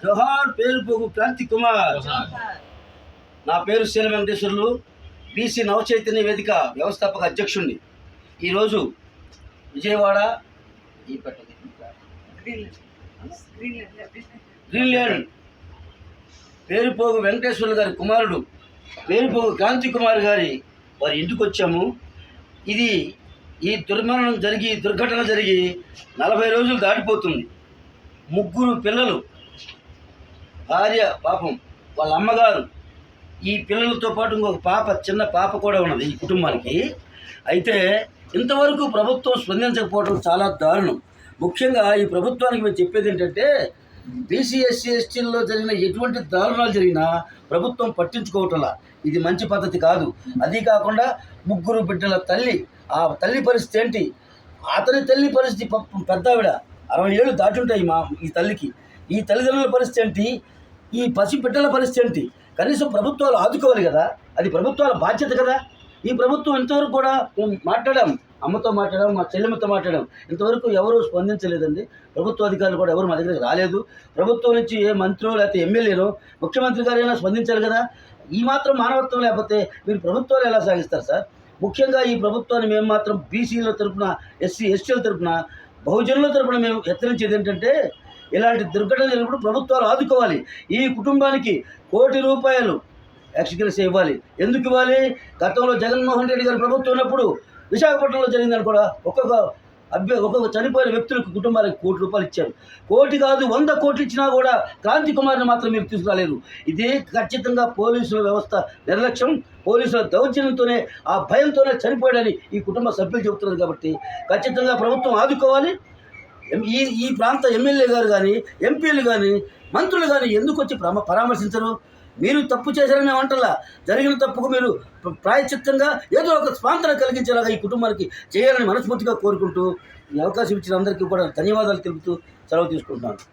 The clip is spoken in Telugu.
జోహార్ పేరుపోగు క్రాంతి కుమార్. నా పేరు శీల వెంకటేశ్వర్లు, బీసీ నవచైతన్య వేదిక వ్యవస్థాపక అధ్యక్షుడిని. ఈరోజు విజయవాడ గ్రీన్లాండ్ పేరుపోగు వెంకటేశ్వర్లు గారి కుమారుడు పేరుపోగు క్రాంతి కుమార్ గారి వారి ఇంటికి వచ్చాము. ఇది ఈ దుర్ఘటన జరిగి 40 రోజులు దాటిపోతుంది. 3 పిల్లలు, భార్య, పాపం వాళ్ళ అమ్మగారు, ఈ పిల్లలతో పాటు ఇంకొక పాప, చిన్న పాప కూడా ఉన్నది ఈ కుటుంబానికి. అయితే ఇంతవరకు ప్రభుత్వం స్పందించకపోవడం చాలా దారుణం. ముఖ్యంగా ఈ ప్రభుత్వానికి మేము చెప్పేది ఏంటంటే, బీసీ ఎస్సీ ఎస్టీల్లో జరిగిన ఎటువంటి దారుణాలు జరిగినా ప్రభుత్వం పట్టించుకోవటంలా. ఇది మంచి పద్ధతి కాదు. అది కాకుండా 3 బిడ్డల తల్లి, ఆ తల్లి పరిస్థితి ఏంటి? అతని తల్లి పరిస్థితి పెద్దావిడ, 60 ఏళ్ళు దాటుంటాయి ఈ తల్లికి. ఈ తల్లిదండ్రుల పరిస్థితి ఏంటి? ఈ పసి బిడ్డల పరిస్థితి ఏంటి? కనీసం ప్రభుత్వాలు ఆదుకోవాలి కదా, అది ప్రభుత్వాల బాధ్యత కదా. ఈ ప్రభుత్వం ఇంతవరకు కూడా మాట్లాడాం, అమ్మతో మాట్లాడాం, మా చెల్లెమ్మతో మాట్లాడాం, ఇంతవరకు ఎవరు స్పందించలేదండి. ప్రభుత్వ అధికారులు కూడా ఎవరు మా దగ్గరికి రాలేదు. ప్రభుత్వం నుంచి ఏ మంత్రో లేకపోతే ఎమ్మెల్యేనో ముఖ్యమంత్రి గారైనా స్పందించాలి కదా. ఈ మాత్రం మానవత్వం లేకపోతే మీరు ప్రభుత్వాలు ఎలా సాగిస్తారు సార్? ముఖ్యంగా ఈ ప్రభుత్వాన్ని మేము మాత్రం బీసీల తరపున, ఎస్సీ ఎస్టీల తరపున, బహుజనుల తరపున మేము హెచ్చరించేది ఏంటంటే, ఇలాంటి దుర్ఘటన జరిగినప్పుడు ప్రభుత్వాలు ఆదుకోవాలి. ఈ కుటుంబానికి ₹1 కోటి ఎక్స్గ్రేస్ ఇవ్వాలి. ఎందుకు ఇవ్వాలి? గతంలో జగన్మోహన్ రెడ్డి గారి ప్రభుత్వం ఉన్నప్పుడు విశాఖపట్నంలో జరిగిందని కూడా ఒక్కొక్క చనిపోయిన వ్యక్తులకు, కుటుంబాలకు ₹1 కోటి ఇచ్చారు. 1 కోటి కాదు, 100 కోట్లు ఇచ్చినా కూడా క్రాంతి కుమార్ని మాత్రం మీరు తీసుకురాలేదు. ఇదే ఖచ్చితంగా పోలీసుల వ్యవస్థ నిర్లక్ష్యం, పోలీసుల దౌర్జన్యంతోనే, ఆ భయంతోనే చనిపోయాడని ఈ కుటుంబ సభ్యులు చెబుతున్నారు. కాబట్టి ఖచ్చితంగా ప్రభుత్వం ఆదుకోవాలి. ఈ ప్రాంత ఎమ్మెల్యే గారు కానీ, ఎంపీలు కానీ, మంత్రులు కానీ ఎందుకు వచ్చి పరామర్శించరు? మీరు తప్పు చేశారని మేము అంటలా, జరిగిన తప్పుకు మీరు ప్రాయశ్చిత్తంగా ఏదో ఒక స్పాంతన కలిగించేలాగా ఈ కుటుంబానికి చేయాలని మనస్ఫూర్తిగా కోరుకుంటూ, ఈ అవకాశం ఇచ్చిన అందరికీ కూడా ధన్యవాదాలు తెలుపుతూ సెలవు తీసుకుంటున్నాను.